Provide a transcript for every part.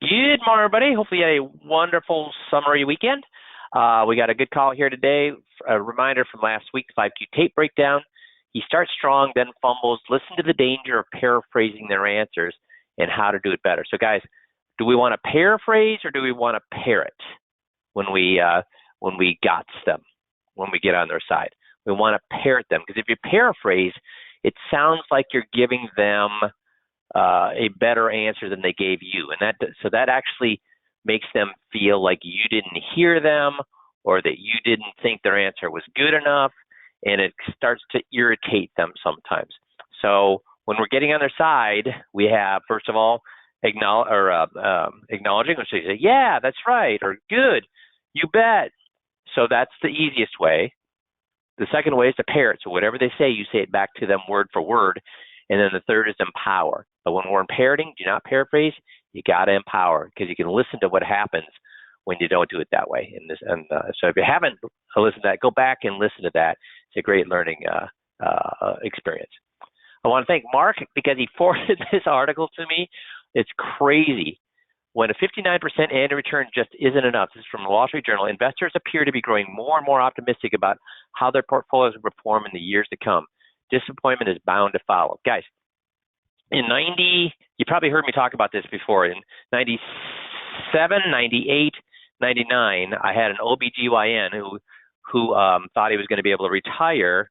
Good morning, everybody. Hopefully you had a wonderful summery weekend. We got a good call here today. A reminder from last week, 5Q tape breakdown. He starts strong, then fumbles. Listen to the danger of paraphrasing their answers and how to do it better. So, guys, do we want to paraphrase or do we want to parrot when we got them, when we get on their side? We want to parrot them, because if you paraphrase, it sounds like you're giving them a better answer than they gave you, and that actually makes them feel like you didn't hear them or that you didn't think their answer was good enough, and it starts to irritate them sometimes. So when we're getting on their side, we have, first of all, acknowledging, which they say, yeah, that's right, or good, you bet. So that's the easiest way. The second way is to parrot. So whatever they say, you say it back to them word for word. And then the third is empower. But when we're parroting, do not paraphrase. You got to empower, because you can listen to what happens when you don't do it that way. So if you haven't listened to that, go back and listen to that. It's a great learning experience. I want to thank Mark, because he forwarded this article to me. It's crazy. When a 59% annual return just isn't enough. This is from the Wall Street Journal. Investors appear to be growing more and more optimistic about how their portfolios will perform in the years to come. Disappointment is bound to follow. Guys, in 90, you probably heard me talk about this before. In 97, 98, 99, I had an OBGYN who thought he was going to be able to retire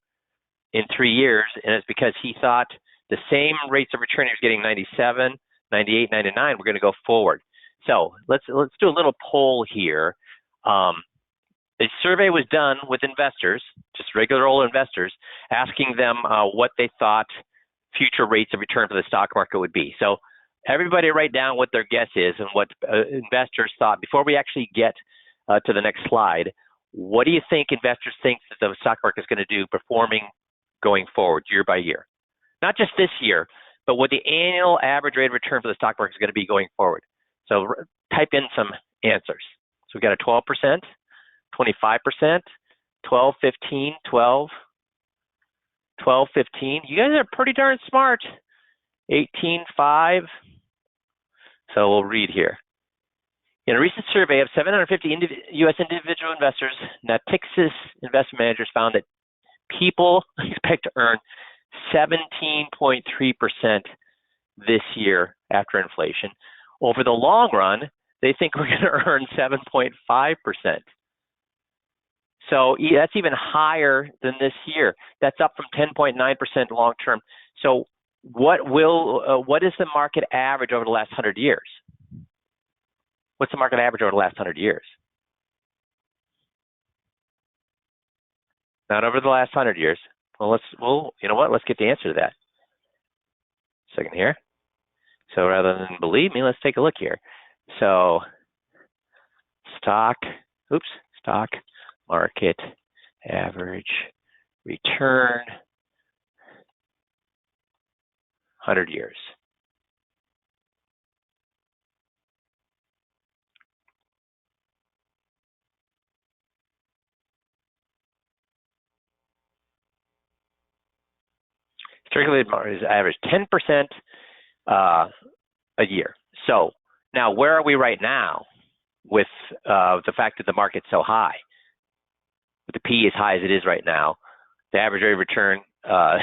in 3 years, and it's because he thought the same rates of return he was getting 97, 98, 99 were going to go forward. So let's do a little poll here. A survey was done with investors, just regular old investors, asking them what they thought future rates of return for the stock market would be. So everybody write down what their guess is and what investors thought. Before we actually get to the next slide, what do you think investors think that the stock market is going to do performing going forward year by year? Not just this year, but what the annual average rate of return for the stock market is going to be going forward. So type in some answers. So we got a 12%, 25%, 12, 15, 12, 12, 15. You guys are pretty darn smart. 18, 5. So we'll read here. In a recent survey of 750 U.S. individual investors, Natixis investment managers found that people expect to earn 17.3% this year after inflation. Over the long run, they think we're going to earn 7.5%. So that's even higher than this year. That's up from 10.9% long term. So what is the market average over the last 100 years? What's the market average over the last 100 years? Not over the last 100 years. Well, you know what? Let's get the answer to that. Second here. So rather than believe me, let's take a look here. So stock market average return 100 years. Circulated market is average 10% a year. So now where are we right now with the fact that the market's so high? With the P as high as it is right now, the average rate of return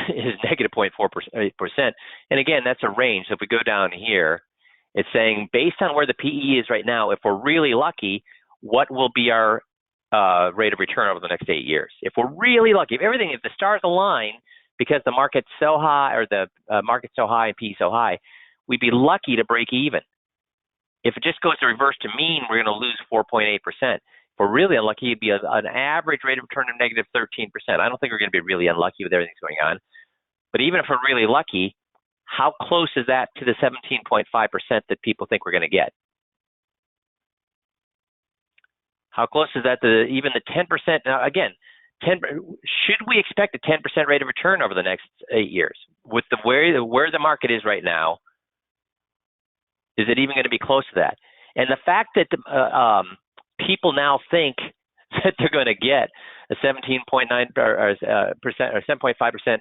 is negative 0.4%. And again, that's a range. So if we go down here, it's saying based on where the PE is right now, if we're really lucky, what will be our rate of return over the next 8 years? If we're really lucky, if the stars align, because the market's so high, or the market's so high and PE so high, we'd be lucky to break even. If it just goes to reverse to mean, we're going to lose 4.8%. If we're really unlucky, it'd be an average rate of return of negative 13%. I don't think we're going to be really unlucky with everything that's going on. But even if we're really lucky, how close is that to the 17.5% that people think we're going to get? How close is that to even the 10%? Now, again, should we expect a 10% rate of return over the next 8 years? With where the market is right now, is it even going to be close to that? And the fact that people now think that they're going to get a 17.9% or 7.5%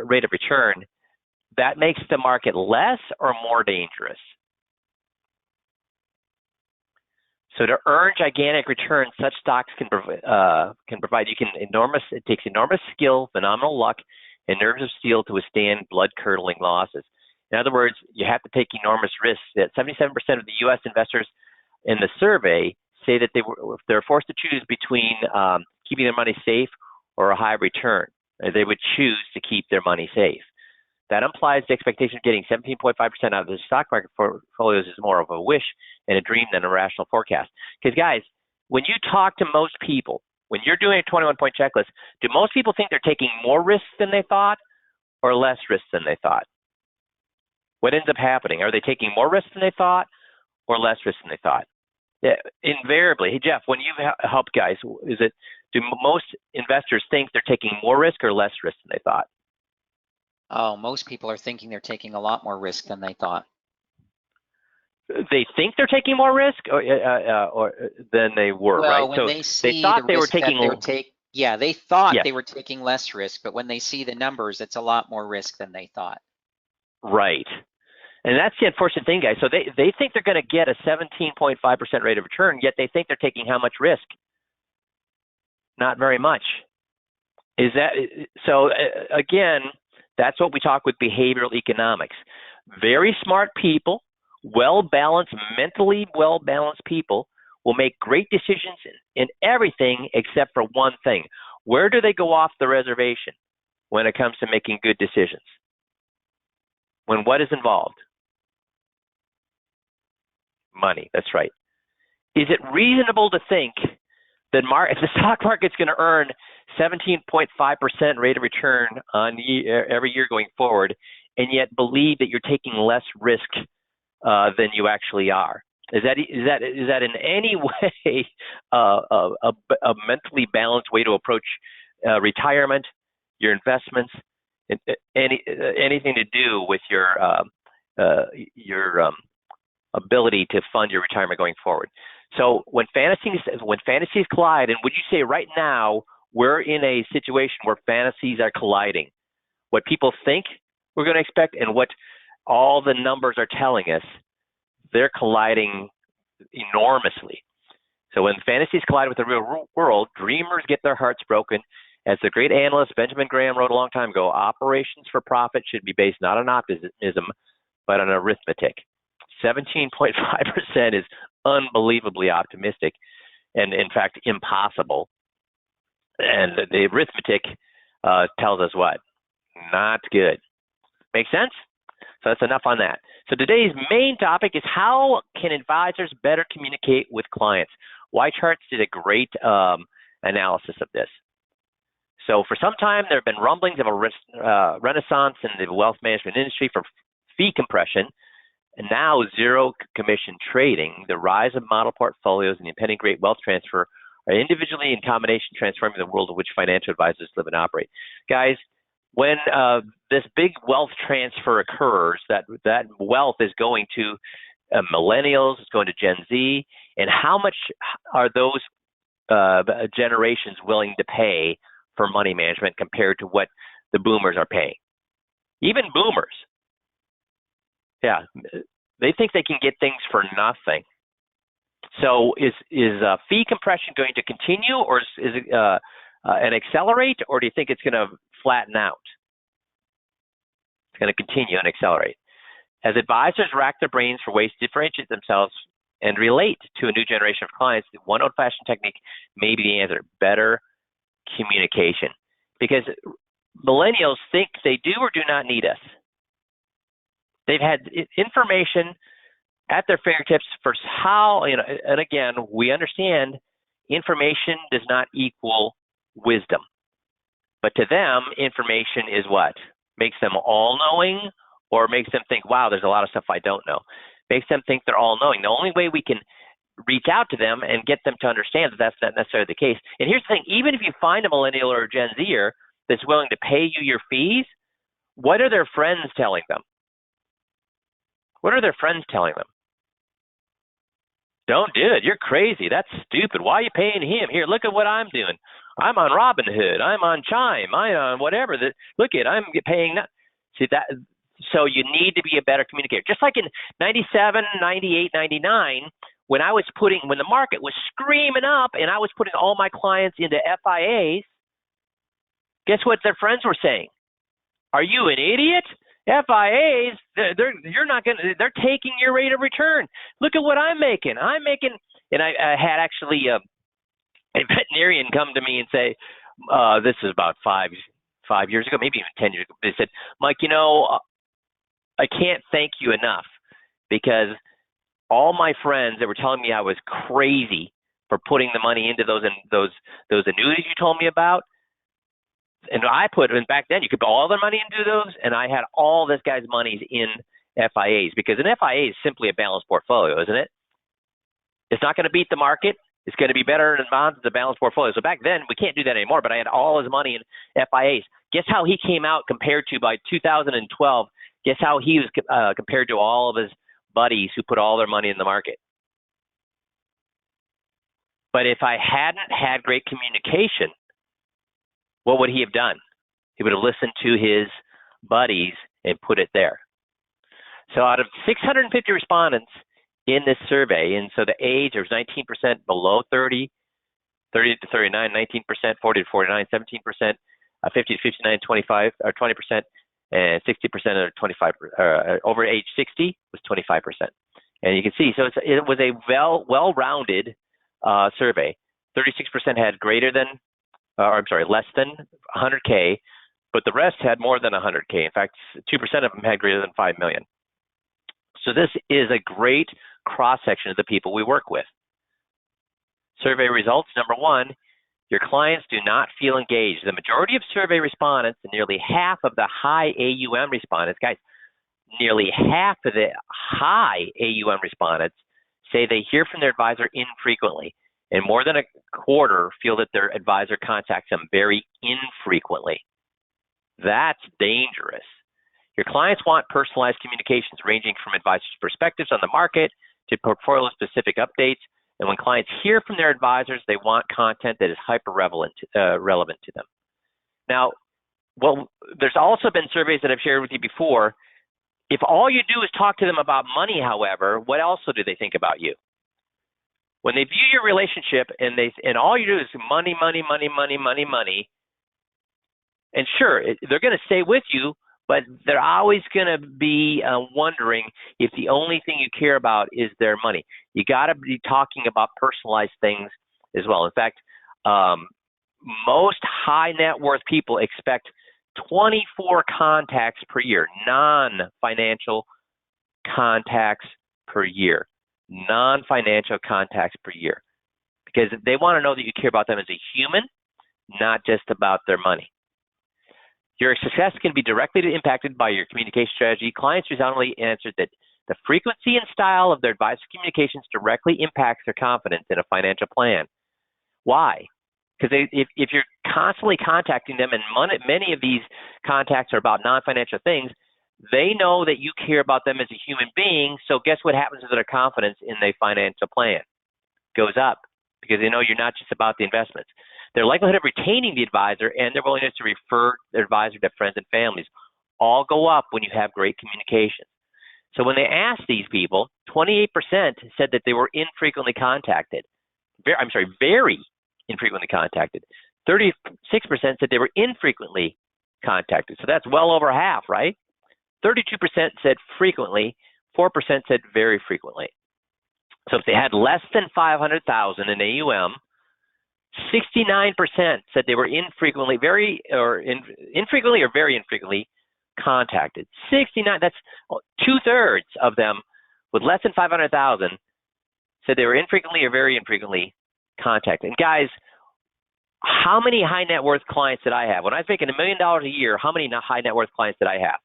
rate of return, that makes the market less or more dangerous? So to earn gigantic returns, such stocks can provide it takes enormous skill, phenomenal luck, and nerves of steel to withstand blood-curdling losses. In other words, you have to take enormous risks. That 77% of the U.S. investors in the survey say that if they're forced to choose between keeping their money safe or a high return, they would choose to keep their money safe. That implies the expectation of getting 17.5% out of the stock market portfolios is more of a wish and a dream than a rational forecast. Because guys, when you talk to most people, when you're doing a 21-point checklist, do most people think they're taking more risks than they thought or less risks than they thought? What ends up happening? Are they taking more risks than they thought or less risks than they thought? Yeah, invariably. Hey, Jeff, when you've helped guys, do most investors think they're taking more risk or less risk than they thought? Oh, most people are thinking they're taking a lot more risk than they thought. They think they're taking more risk or than they were, well, right? When So they see they thought the they were risk taking. they thought Yes. they were taking less risk, but when they see the numbers, it's a lot more risk than they thought. Right. And that's the unfortunate thing, guys. So they think they're going to get a 17.5% rate of return, yet they think they're taking how much risk? Not very much. Is that so? Again, that's what we talk with behavioral economics. Very smart people, well-balanced, mentally well-balanced people will make great decisions in everything except for one thing. Where do they go off the reservation when it comes to making good decisions? When what is involved? Money, that's right. Is it reasonable to think that if the stock market's going to earn 17.5% rate of return on every year going forward, and yet believe that you're taking less risk than you actually are? Is that in any way a mentally balanced way to approach retirement, your investments, anything to do with your ability to fund your retirement going forward? So when fantasies collide, and would you say right now we're in a situation where fantasies are colliding? What people think we're going to expect and what all the numbers are telling us, they're colliding enormously. So when fantasies collide with the real world, dreamers get their hearts broken. As the great analyst Benjamin Graham wrote a long time ago, operations for profit should be based not on optimism, but on arithmetic. 17.5% is unbelievably optimistic and, in fact, impossible. And the arithmetic tells us what? Not good. Make sense? So that's enough on that. So today's main topic is how can advisors better communicate with clients? Y-Charts did a great analysis of this. So for some time, there have been rumblings of a renaissance in the wealth management industry for fee compression, and now zero commission trading, the rise of model portfolios, and the impending great wealth transfer are individually in combination transforming the world in which financial advisors live and operate. Guys, when this big wealth transfer occurs, that wealth is going to millennials, it's going to Gen Z, and how much are those generations willing to pay for money management compared to what the boomers are paying? Even boomers, yeah, they think they can get things for nothing. So is fee compression going to continue, or is it an accelerate, or do you think it's going to flatten out? It's going to continue and accelerate. As advisors rack their brains for ways to differentiate themselves and relate to a new generation of clients, the one old-fashioned technique may be the answer: better communication. Because millennials think they do or do not need us. They've had information at their fingertips for how, and again, we understand information does not equal wisdom. But to them, information is what? Makes them all-knowing, or makes them think, wow, there's a lot of stuff I don't know. Makes them think they're all-knowing. The only way we can reach out to them and get them to understand that that's not necessarily the case. And here's the thing, even if you find a millennial or a Gen Zer that's willing to pay you your fees, what are their friends telling them? What are their friends telling them? Don't do it. You're crazy. That's stupid. Why are you paying him? Here, look at what I'm doing. I'm on Robinhood. I'm on Chime. I'm on whatever. Look at, I'm paying that. See that? So you need to be a better communicator. Just like in 97, 98, 99, when the market was screaming up and I was putting all my clients into FIAs, guess what their friends were saying? Are you an idiot? FIAs, they're taking your rate of return. Look at what I'm making. And I had actually a veterinarian come to me and say, this is about five years ago, maybe even 10 years ago. They said, Mike, I can't thank you enough, because all my friends that were telling me I was crazy for putting the money into those annuities you told me about, and back then you could put all their money into those, and I had all this guy's monies in FIAs, because an FIA is simply a balanced portfolio, isn't it? It's not going to beat the market. It's going to be better than bonds. It's a balanced portfolio. So back then we can't do that anymore, but I had all his money in FIAs. Guess how he came out compared to, by 2012, guess how he was compared to all of his buddies who put all their money in the market. But if I hadn't had great communication, what would he have done? He would have listened to his buddies and put it there. So out of 650 respondents in this survey, and so the age, there was 19% below 30, 30 to 39, 19%, 40 to 49, 17%, 50 to 59, 25, or 20%, and 60% of 25 over age 60 was 25%. And you can see, so it was a well-rounded survey. 36% had less than 100K, but the rest had more than 100K. In fact, 2% of them had greater than 5 million. So this is a great cross-section of the people we work with. Survey results, number one, your clients do not feel engaged. The majority of survey respondents, and nearly half of the high AUM respondents, guys, nearly half of the high AUM respondents say they hear from their advisor infrequently, and more than a quarter feel that their advisor contacts them very infrequently. That's dangerous. Your clients want personalized communications ranging from advisors' perspectives on the market to portfolio-specific updates. And when clients hear from their advisors, they want content that is hyper-relevant to them. Now, there's also been surveys that I've shared with you before. If all you do is talk to them about money, however, what else do they think about you? When they view your relationship and all you do is money, money, money, money, money, money, and sure, they're going to stay with you, but they're always going to be wondering if the only thing you care about is their money. You got to be talking about personalized things as well. In fact, most high net worth people expect 24 contacts per year, non-financial contacts per year, non-financial contacts per year, because they want to know that you care about them as a human, not just about their money. Your success can be directly impacted by your communication strategy. Clients resoundingly answered that the frequency and style of their advisor communications directly impacts their confidence in a financial plan. Why? Because if you're constantly contacting them, and many of these contacts are about non-financial things, they know that you care about them as a human being. So guess what happens to their confidence in their financial plan? Goes up, because they know you're not just about the investments. Their likelihood of retaining the advisor and their willingness to refer their advisor to friends and families all go up when you have great communication. So when they asked these people, 28% said that they were infrequently contacted. Very infrequently contacted. 36% said they were infrequently contacted. So that's well over half, right? 32% said frequently. 4% said very frequently. So if they had less than 500,000 in AUM, 69% said they were infrequently or very infrequently contacted. 69, that's 2/3 of them with less than 500,000 said they were infrequently or very infrequently contacted. And guys, how many high net worth clients did I have? When I was making $1 million a year, how many high net worth clients did I have?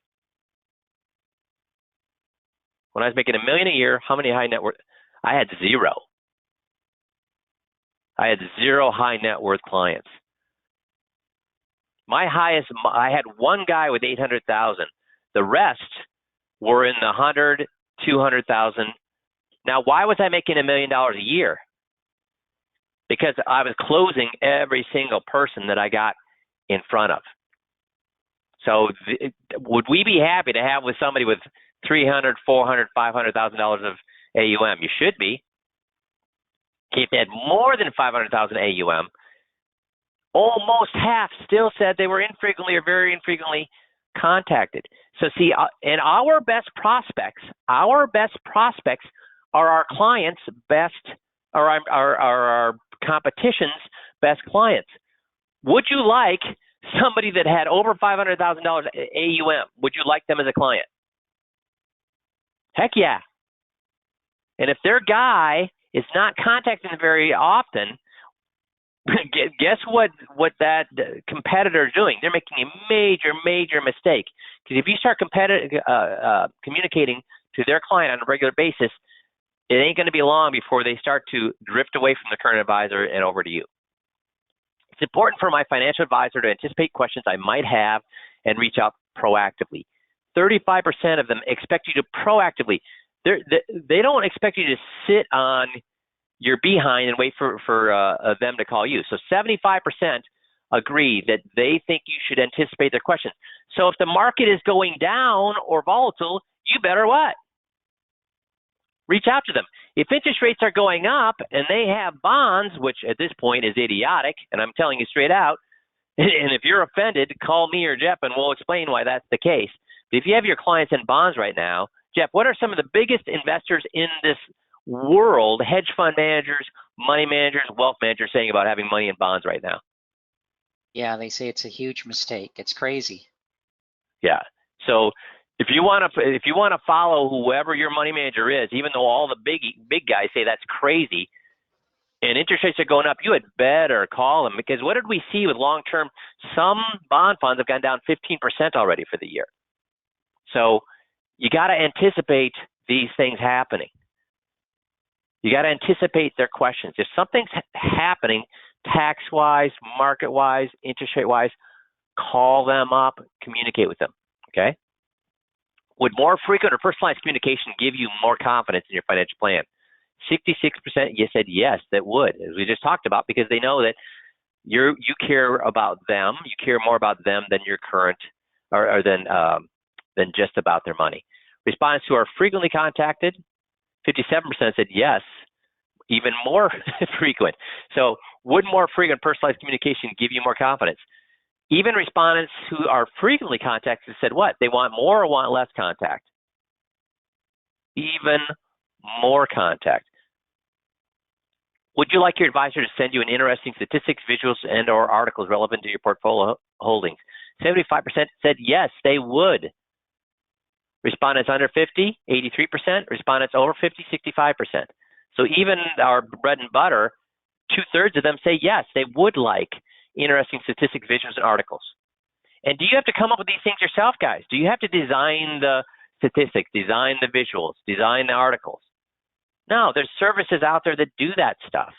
When I was making $1 million a year, how many high net worth? I had zero. I had zero high net worth clients. My highest, I had one guy with 800,000. The rest were in the 100, 200,000. Now, why was I making $1 million a year? Because I was closing every single person that I got in front of. So would we be happy to have with somebody with $300,000, $400,000, $500,000 of AUM? You should be. If they had more than 500,000 AUM, almost half still said they were infrequently or very infrequently contacted. So see, and our best prospects are our clients' best, or our competition's best clients. Would you like somebody that had over $500,000 AUM? Would you like them as a client? Heck yeah. And if their guy is not contacting them very often, guess what that competitor is doing? They're making a major mistake. Because if you start communicating to their client on a regular basis, it ain't going to be long before they start to drift away from the current advisor and over to you. It's important for my financial advisor to anticipate questions I might have and reach out proactively. 35% of them expect you to proactively. They don't expect you to sit on your behind and wait for them to call you. So 75% agree that they think you should anticipate their questions. So if the market is going down or volatile, you better what? Reach out to them. If interest rates are going up and they have bonds, which at this point is idiotic, and I'm telling you straight out, and if you're offended, call me or Jeff and we'll explain why that's the case. But if you have your clients in bonds right now, Jeff, what are some of the biggest investors in this world, hedge fund managers, money managers, wealth managers, saying about having money in bonds right now? Yeah, they say it's a huge mistake. It's crazy. Yeah. So if you want to follow whoever your money manager is, even though all the big guys say that's crazy, and interest rates are going up, you had better call them, because what did we see with long term? Some bond funds have gone down 15% already for the year. So you got to anticipate these things happening. You got to anticipate their questions. If something's happening tax-wise, market-wise, interest rate-wise, call them up, communicate with them, okay? Would more frequent or personalized communication give you more confidence in your financial plan? 66% you said yes, that would, as we just talked about, because they know that you care about them. You care more about them than your current, or than just about their money. Respondents who are frequently contacted, 57% said yes, even more frequent. So would more frequent personalized communication give you more confidence? Even respondents who are frequently contacted said what? They want more or want less contact? Even more contact. Would you like your advisor to send you an interesting statistics, visuals, and or articles relevant to your portfolio holdings? 75% said yes, they would. Respondents under 50, 83%. Respondents over 50, 65%. So even our bread and butter, 2/3 of them say yes, they would like interesting statistics, visuals, and articles. And do you have to come up with these things yourself, guys? Do you have to design the statistics, design the visuals, design the articles? No, there's services out there that do that stuff.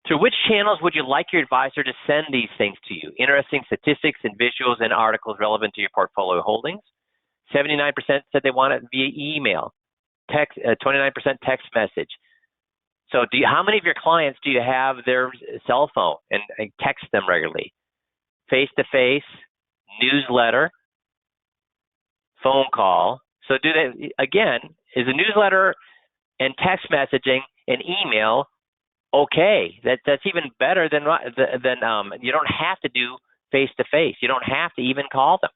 Through which channels would you like your advisor to send these things to you? Interesting statistics and visuals and articles relevant to your portfolio holdings. 79% said they want it via email. 29% text message. So how many of your clients do you have their cell phone and text them regularly? Face-to-face, newsletter, phone call. So do they, again, is a newsletter and text messaging and email okay? That's even better than you don't have to do face-to-face. You don't have to even call them.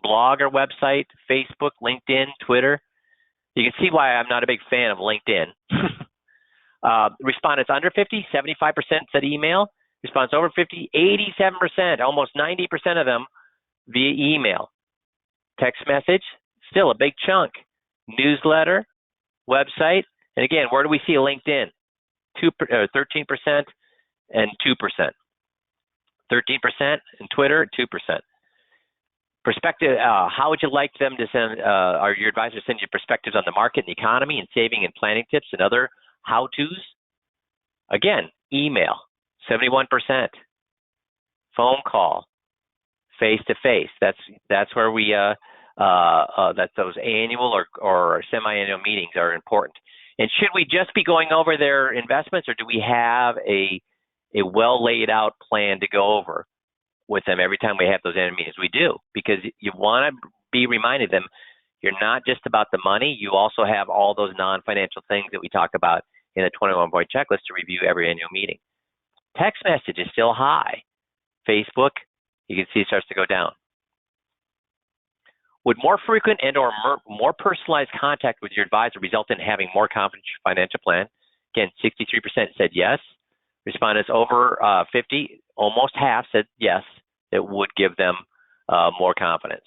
Blog or website, Facebook, LinkedIn, Twitter. You can see why I'm not a big fan of LinkedIn. Respondents under 50, 75% said email. Respondents over 50, 87%, almost 90% of them via email. Text message, still a big chunk. Newsletter, website, and again, where do we see LinkedIn? 13% and 2%. 13% and Twitter, 2%. Perspective, how would you like them to send, or your advisor to send you perspectives on the market and the economy and saving and planning tips and other how-tos? Again, email, 71%. Phone call, face-to-face. That's where we, that those annual or semi-annual meetings are important. And should we just be going over their investments, or do we have a well laid out plan to go over with them every time we have those annual meetings? We do, because you want to be reminded them you're not just about the money. You also have all those non-financial things that we talk about in the 21-point checklist to review every annual meeting. Text message is still high. Facebook, you can see it starts to go down. Would more frequent and or more personalized contact with your advisor result in having more confidence in your financial plan? Again, 63% said yes. Respondents over 50, almost half said yes, it would give them more confidence.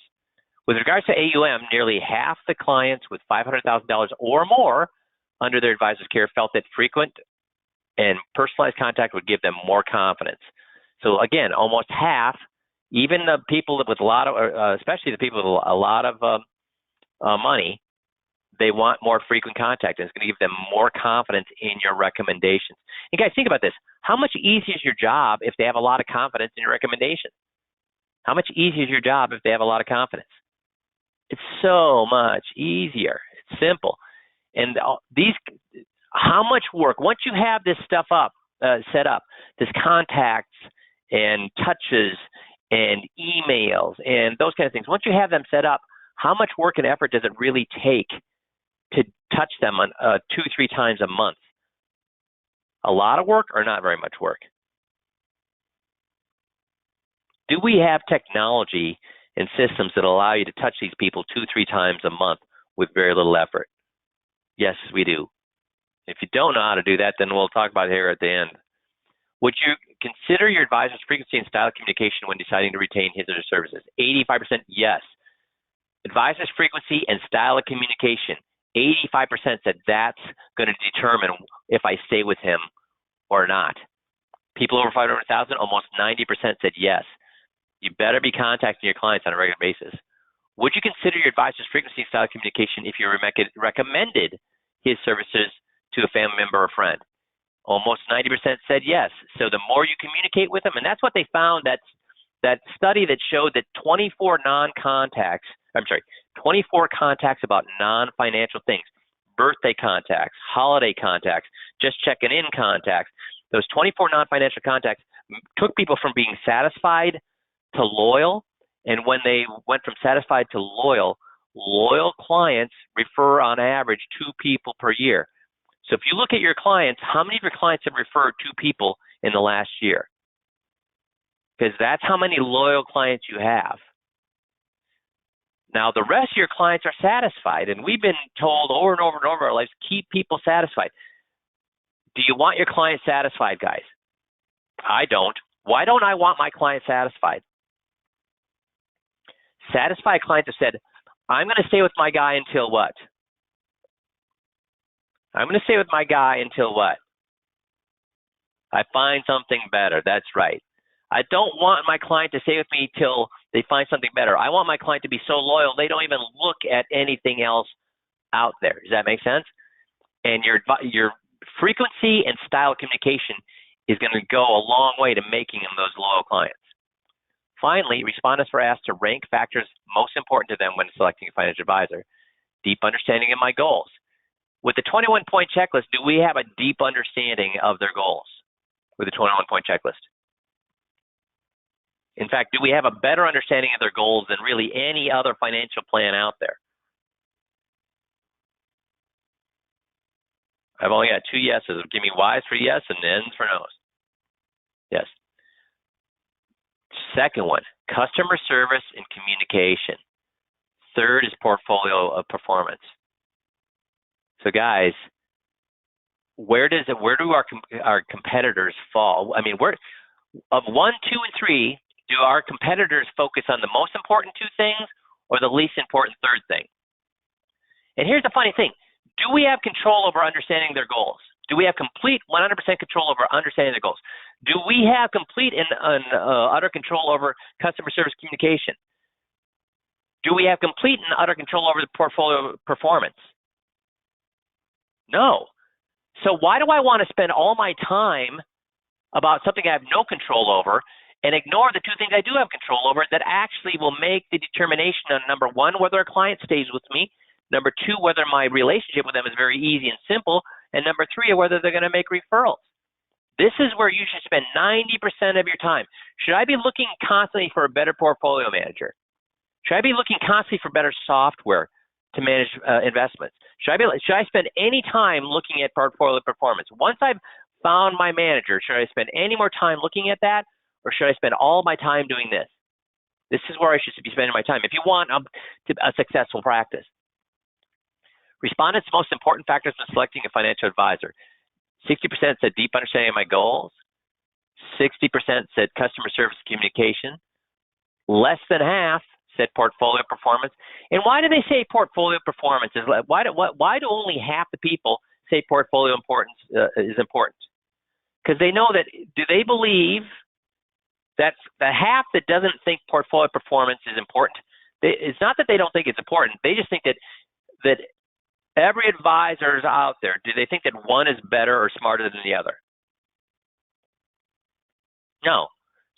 With regards to AUM, nearly half the clients with $500,000 or more under their advisor's care felt that frequent and personalized contact would give them more confidence. So again, almost half, even the people with a lot of, especially the people with a lot of money, they want more frequent contact, and it's going to give them more confidence in your recommendations. And guys, think about this. How much easier is your job if they have a lot of confidence in your recommendations? How much easier is your job if they have a lot of confidence? It's so much easier. It's simple. And how much work, once you have this stuff set up, this contacts and touches and emails and those kind of things, once you have them set up, how much work and effort does it really take to touch them on 2-3 times a month? A lot of work or not very much work? Do we have technology and systems that allow you to touch these people 2-3 times a month with very little effort? Yes, we do. If you don't know how to do that, then we'll talk about it here at the end. Would you consider your advisor's frequency and style of communication when deciding to retain his or her services? 85% yes. Advisor's frequency and style of communication. 85% said that's going to determine if I stay with him or not. People over 500,000, almost 90% said yes. You better be contacting your clients on a regular basis. Would you consider your advisor's frequency and style of communication if you recommended his services to a family member or friend? Almost 90% said yes. So the more you communicate with them, and that's what they found, that study that showed that 24 contacts about non-financial things, birthday contacts, holiday contacts, just checking in contacts, those 24 non-financial contacts took people from being satisfied to loyal. And when they went from satisfied to loyal clients refer on average 2 people per year. So if you look at your clients, how many of your clients have referred 2 people in the last year? Because that's how many loyal clients you have. Now, the rest of your clients are satisfied, and we've been told over and over and over our lives, keep people satisfied. Do you want your clients satisfied, guys? I don't. Why don't I want my clients satisfied? Satisfied clients have said, I'm going to stay with my guy until what? I'm going to stay with my guy until what? I find something better. That's right. I don't want my client to stay with me till they find something better. I want my client to be so loyal they don't even look at anything else out there. Does that make sense? And your frequency and style of communication is going to go a long way to making them those loyal clients. Finally, respondents were asked to rank factors most important to them when selecting a financial advisor. Deep understanding of my goals. With the 21-point checklist, do we have a deep understanding of their goals with the 21-point checklist? In fact, do we have a better understanding of their goals than really any other financial plan out there? I've only got 2 yeses. Give me Y's for yes and N's for no's. Yes. Second one, customer service and communication. Third is portfolio of performance. So guys, where do our competitors fall? I mean, of 1, 2, and 3, do our competitors focus on the most important 2 things or the least important 3rd thing? And here's the funny thing. Do we have control over understanding their goals? Do we have complete 100% control over understanding their goals? Do we have complete and utter control over customer service communication? Do we have complete and utter control over the portfolio performance? No. So why do I want to spend all my time about something I have no control over and ignore the 2 things I do have control over that actually will make the determination on, number 1, whether a client stays with me, number 2, whether my relationship with them is very easy and simple, and number 3, whether they're going to make referrals. This is where you should spend 90% of your time. Should I be looking constantly for a better portfolio manager? Should I be looking constantly for better software to manage investments? Should I spend any time looking at portfolio performance? Once I've found my manager, should I spend any more time looking at that, or should I spend all my time doing this? This is where I should be spending my time if you want a successful practice. Respondents' most important factors in selecting a financial advisor. 60% said deep understanding of my goals. 60% said customer service communication. Less than half said portfolio performance. And why do they say portfolio performance? Why do only half the people say portfolio importance is important? Because they know that, do they believe that the half that doesn't think portfolio performance is important, it's not that they don't think it's important, they just think that every advisor is out there, do they think that one is better or smarter than the other? No.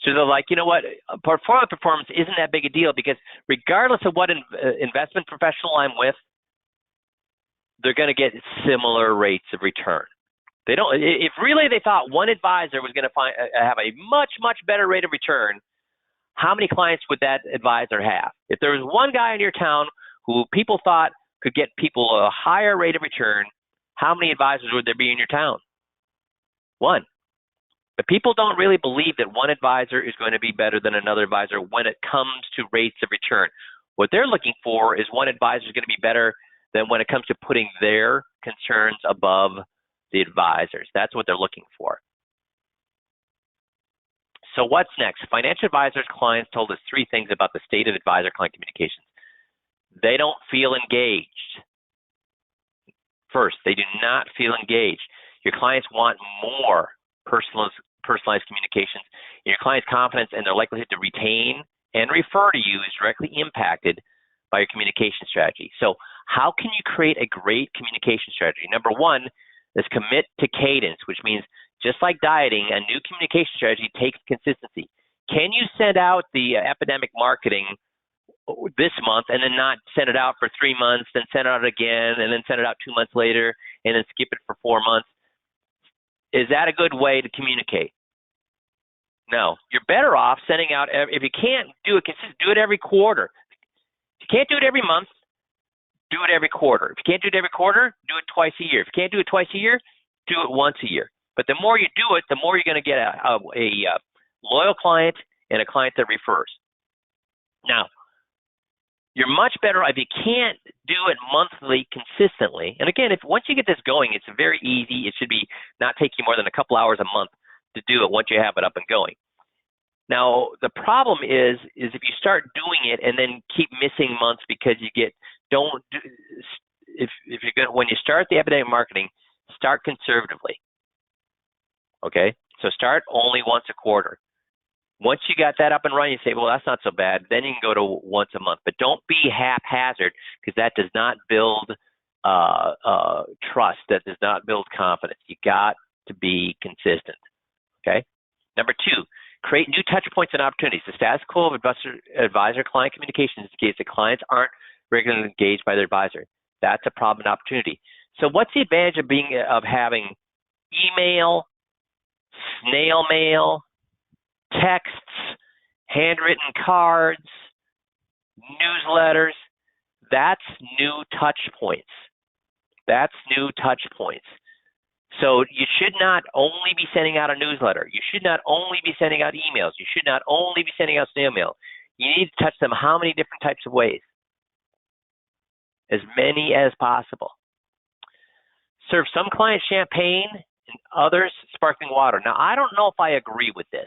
So they're like, you know what, portfolio performance isn't that big a deal, because regardless of what investment professional I'm with, they're going to get similar rates of return. They don't. If really they thought one advisor was going to have a much, much better rate of return, how many clients would that advisor have? If there was one guy in your town who people thought could get people a higher rate of return, how many advisors would there be in your town? One. But people don't really believe that one advisor is going to be better than another advisor when it comes to rates of return. What they're looking for is one advisor is going to be better than when it comes to putting their concerns above the advisors. That's what they're looking for. So what's next? Financial advisors' clients told us three things about the state of advisor-client communications. They don't feel engaged. First, they do not feel engaged. Your clients want more personalized communications. Your client's confidence and their likelihood to retain and refer to you is directly impacted by your communication strategy. So how can you create a great communication strategy? Number one is commit to cadence, which means just like dieting, a new communication strategy takes consistency. Can you send out the epidemic marketing this month and then not send it out for 3 months, then send it out again, and then send it out 2 months later, and then skip it for 4 months? Is that a good way to communicate? No. You're better off sending out, if you can't do it consistently, do it every quarter. If you can't do it every month, do it every quarter. If you can't do it every quarter, do it twice a year. If you can't do it twice a year, do it once a year. But the more you do it, the more you're going to get a loyal client and a client that refers. Now, you're much better if you can't do it monthly consistently. And again, once you get this going, it's very easy. It should be not take you more than a couple hours a month to do it once you have it up and going. Now, the problem is if you start doing it and then keep missing months because you when you start the epidemic marketing, start conservatively. Okay? So start only once a quarter. Once you got that up and running, you say, well, that's not so bad. Then you can go to once a month. But don't be haphazard, because that does not build trust. That does not build confidence. You got to be consistent. Okay? Number two, create new touch points and opportunities. The status quo of advisor-client communications indicates that clients aren't regularly engaged by their advisor. That's a problem and opportunity. So what's the advantage of having email, snail mail, texts, handwritten cards, newsletters? That's new touch points. That's new touch points. So you should not only be sending out a newsletter. You should not only be sending out emails. You should not only be sending out snail mail. You need to touch them how many different types of ways? As many as possible. Serve some clients champagne and others sparkling water. Now, I don't know if I agree with this,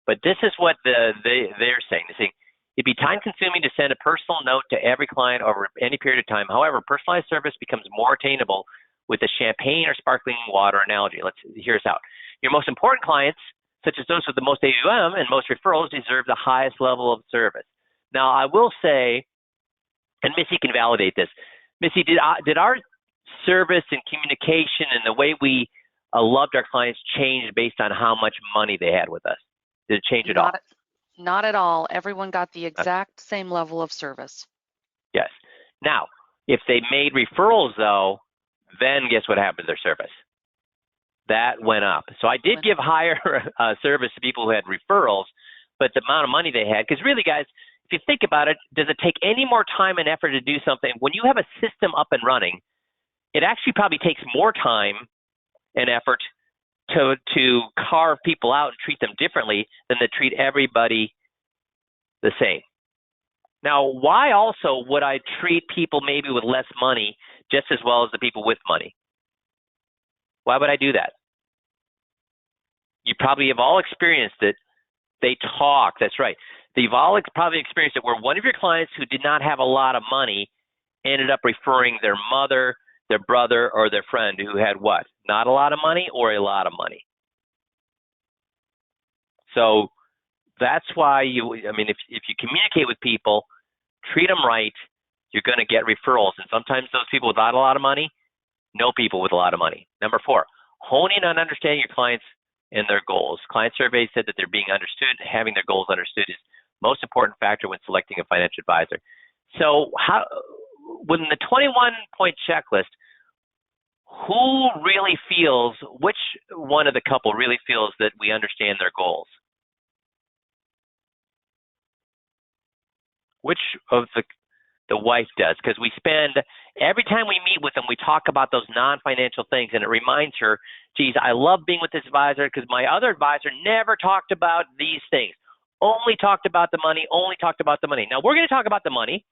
but this is what they're saying. They're saying it'd be time-consuming to send a personal note to every client over any period of time. However, personalized service becomes more attainable with the champagne or sparkling water analogy. Let's hear us out. Your most important clients, such as those with the most AUM and most referrals, deserve the highest level of service. Now, I will say, and Missy can validate this. Missy, did our service and communication and the way we loved our clients change based on how much money they had with us? Did it change at all? Not at all. Everyone got the exact same level of service. Yes. Now, if they made referrals, though, then guess what happened to their service? That went up. So I did give higher service to people who had referrals, but the amount of money they had, because really, guys, if you think about it, does it take any more time and effort to do something? When you have a system up and running, it actually probably takes more time and effort to carve people out and treat them differently than to treat everybody the same. Now, why also would I treat people maybe with less money just as well as the people with money? Why would I do that? You probably have all experienced it. They talk. That's right. You've all probably experienced it where one of your clients who did not have a lot of money ended up referring their mother, their brother, or their friend who had what? Not a lot of money or a lot of money. So that's why if you communicate with people, treat them right, you're going to get referrals. And sometimes those people without a lot of money know people with a lot of money. Number 4, honing on understanding your clients and their goals. Client surveys said that they're being understood. Having their goals understood is the most important factor when selecting a financial advisor. So when the 21-point checklist, who really feels, which one of the couple really feels that we understand their goals? Which of the wife does? Because we spend, every time we meet with them, we talk about those non-financial things, and it reminds her, geez, I love being with this advisor because my other advisor never talked about these things, only talked about the money, only talked about the money. Now, we're going to talk about the money,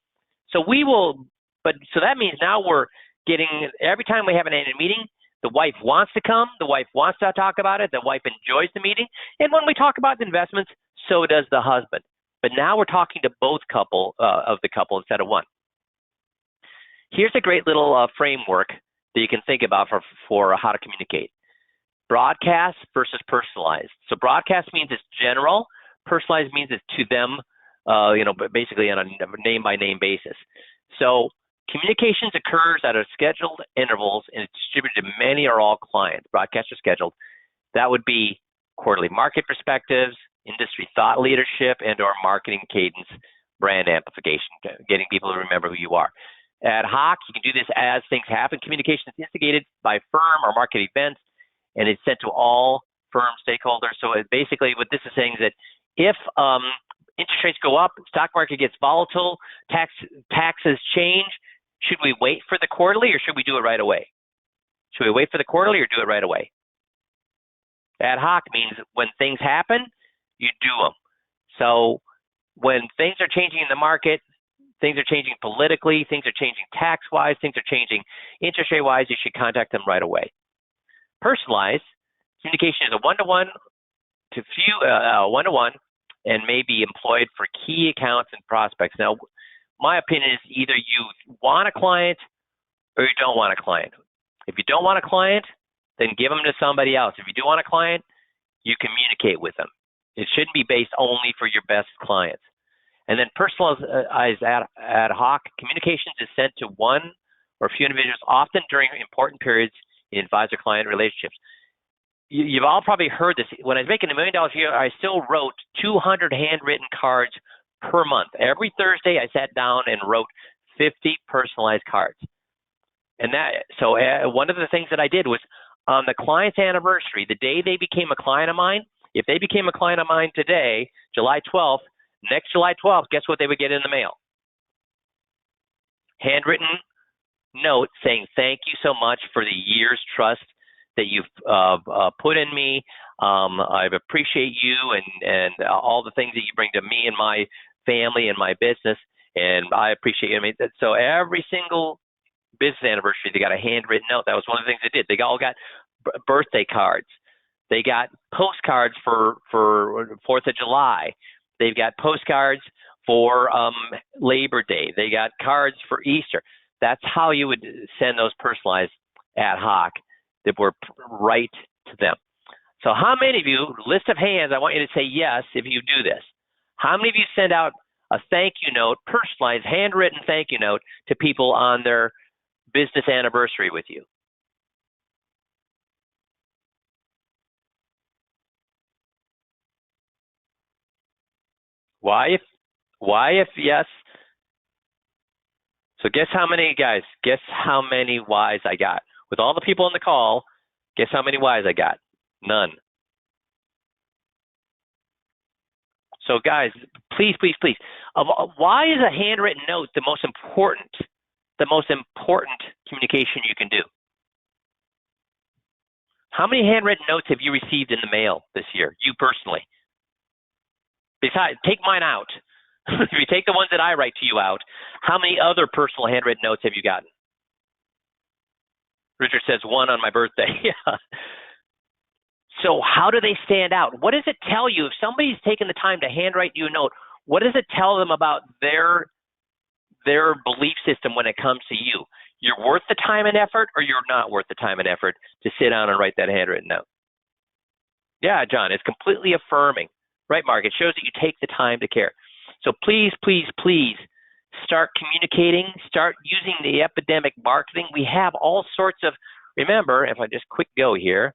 so so that means now we're getting, every time we have an annual meeting, the wife wants to come, the wife wants to talk about it, the wife enjoys the meeting, and when we talk about the investments, so does the husband. But now we're talking to both of the couple instead of one. Here's a great little framework that you can think about for how to communicate. Broadcast versus personalized. So broadcast means it's general. Personalized means it's to them, basically on a name-by-name basis. So communications occurs at a scheduled intervals and it's distributed to many or all clients. Broadcasts are scheduled. That would be quarterly market perspectives, industry thought leadership, and or marketing cadence, brand amplification, getting people to remember who you are. Ad hoc, you can do this as things happen. Communication is instigated by firm or market events, and it's sent to all firm stakeholders. So basically what this is saying is that if interest rates go up, stock market gets volatile, taxes change, should we wait for the quarterly or should we do it right away? Should we wait for the quarterly or do it right away? Ad hoc means when things happen, you do them. So when things are changing in the market, things are changing politically, things are changing tax-wise, things are changing interest rate-wise, you should contact them right away. Personalized communication is a one-to-one to one-to-one and may be employed for key accounts and prospects. Now, my opinion is either you want a client or you don't want a client. If you don't want a client, then give them to somebody else. If you do want a client, you communicate with them. It shouldn't be based only for your best clients. And then personalized ad hoc communications is sent to one or a few individuals, often during important periods in advisor-client relationships. You've all probably heard this. When I was making $1 million a year, I still wrote 200 handwritten cards per month. Every Thursday, I sat down and wrote 50 personalized cards. And so one of the things that I did was on the client's anniversary, the day they became a client of mine, if they became a client of mine today, July 12th, next July 12th, guess what they would get in the mail? Handwritten note saying, thank you so much for the year's trust that you've put in me. I appreciate you and all the things that you bring to me and my family and my business, and I appreciate you. So every single business anniversary, they got a handwritten note. That was one of the things they did. They all got birthday cards. They got postcards for 4th of July. They've got postcards for Labor Day. They got cards for Easter. That's how you would send those personalized ad hoc that were right to them. So how many of you, list of hands, I want you to say yes if you do this. How many of you send out a thank you note, personalized, handwritten thank you note to people on their business anniversary with you? Why if yes? So guess how many, guys, guess how many whys I got? With all the people on the call, guess how many whys I got? None. So guys, please, please, please. Why is a handwritten note the most important communication you can do? How many handwritten notes have you received in the mail this year, you personally? Besides, take mine out. If you take the ones that I write to you out, how many other personal handwritten notes have you gotten? Richard says 1 on my birthday. Yeah. So how do they stand out? What does it tell you? If somebody's taken the time to handwrite you a note, what does it tell them about their belief system when it comes to you? You're worth the time and effort, or you're not worth the time and effort to sit down and write that handwritten note? Yeah, John, it's completely affirming. Right, Mark? It shows that you take the time to care. So please, please, please start communicating, start using the epidemic marketing. We have all sorts of, remember, if I just quick go here,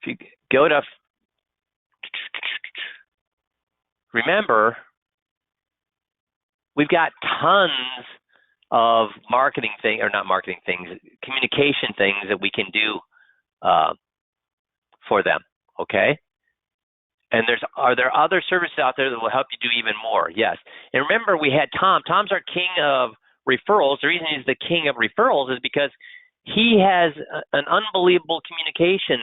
if you go to, remember, we've got tons of marketing things, or not marketing things, communication things that we can do for them, okay? And are there other services out there that will help you do even more? Yes. And remember, we had Tom. Tom's our king of referrals. The reason he's the king of referrals is because he has an unbelievable communication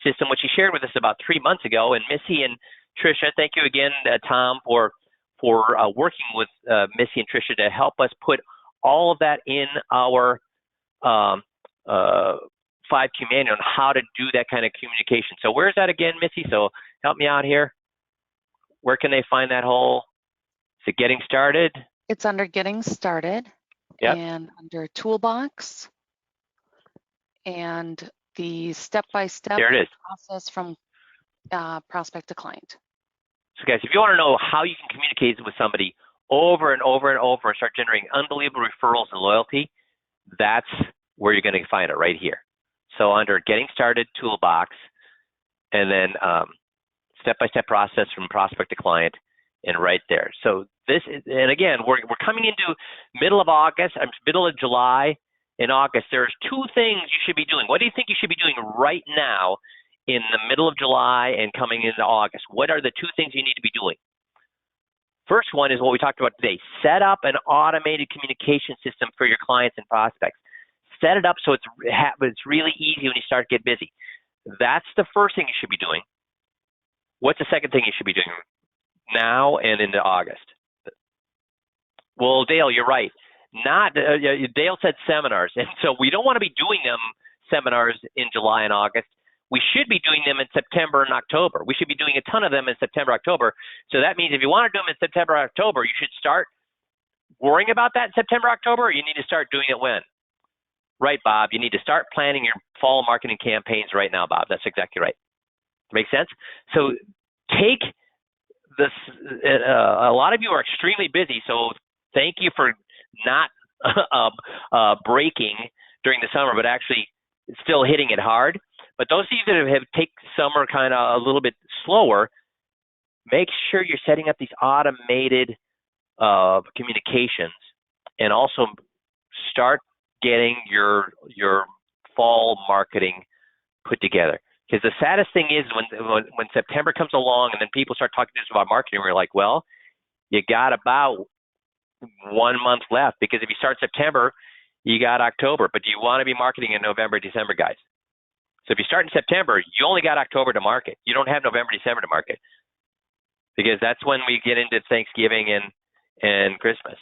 system, which he shared with us about 3 months ago. And Missy and Tricia, thank you again, Tom, for working with Missy and Tricia to help us put all of that in our 5Q manual on how to do that kind of communication. So where's that again, Missy? So help me out here. Where can they find that whole? Is it getting started? It's under getting started. Yep. And under toolbox and the step-by-step there it is. process from prospect to client. So guys, if you want to know how you can communicate with somebody over and over and over and start generating unbelievable referrals and loyalty, that's where you're going to find it right here. So under Getting Started Toolbox, and then step-by-step process from prospect to client, and right there. So this is, and again, we're coming into middle of August, middle of July. In August, there's 2 things you should be doing. What do you think you should be doing right now in the middle of July and coming into August? What are the 2 things you need to be doing? First one is what we talked about today. Set up an automated communication system for your clients and prospects. Set it up so it's really easy when you start to get busy. That's the first thing you should be doing. What's the second thing you should be doing now and into August? Well, Dale, you're right. Dale said seminars, and so we don't want to be doing them seminars in July and August. We should be doing them in September and October. We should be doing a ton of them in September, October. So that means if you want to do them in September, October, you should start worrying about that in September, October, or you need to start doing it when? Right, Bob. You need to start planning your fall marketing campaigns right now, Bob. That's exactly right. Make sense? So take this. A lot of you are extremely busy, so thank you for not breaking during the summer, but actually still hitting it hard. But those of you that have taken summer kind of a little bit slower, make sure you're setting up these automated communications, and also start getting your fall marketing put together. Because the saddest thing is when September comes along and then people start talking to us about marketing, we're like, well, you got about 1 month left, because if you start September, you got October, but you want to be marketing in November, December, guys. So if you start in September, you only got October to market. You don't have November, December to market, because that's when we get into Thanksgiving and Christmas.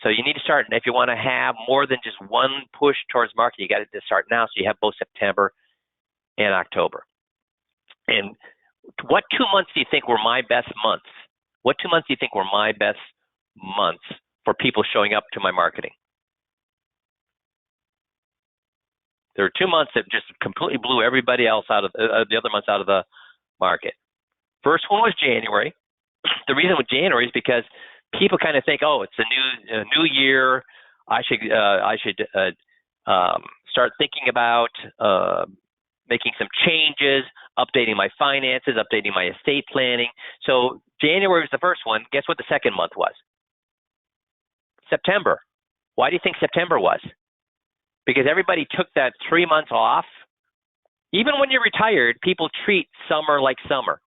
So you need to start, and if you want to have more than just one push towards marketing, you got to start now, so you have both September and October. And what 2 months do you think were my best months? What 2 months do you think were my best months for people showing up to my marketing? There were 2 months that just completely blew everybody else out of the other months out of the market. First one was January. The reason with January is because people kind of think, oh, it's a new year. I should start thinking about making some changes, updating my finances, updating my estate planning. So January was the first one. Guess what the second month was? September. Why do you think September was? Because everybody took that 3 months off Even when you're retired, people treat summer like summer.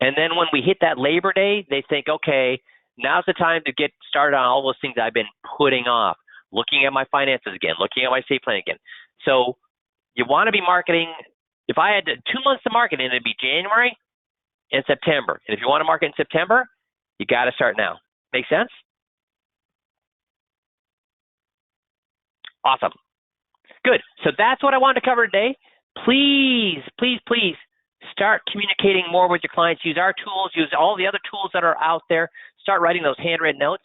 And then when we hit that Labor Day, they think, okay, now's the time to get started on all those things I've been putting off, looking at my finances again, looking at my estate plan again. So you want to be marketing. If I had 2 months to market, it'd be January and September. And if you want to market in September, you got to start now. Make sense? Awesome. Good. So that's what I wanted to cover today. Please, please, please start communicating more with your clients. Use our tools. Use all the other tools that are out there. Start writing those handwritten notes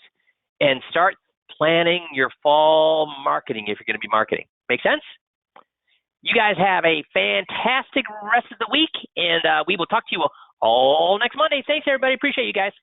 and start planning your fall marketing if you're going to be marketing. Make sense? You guys have a fantastic rest of the week, and we will talk to you all next Monday. Thanks, everybody. Appreciate you guys.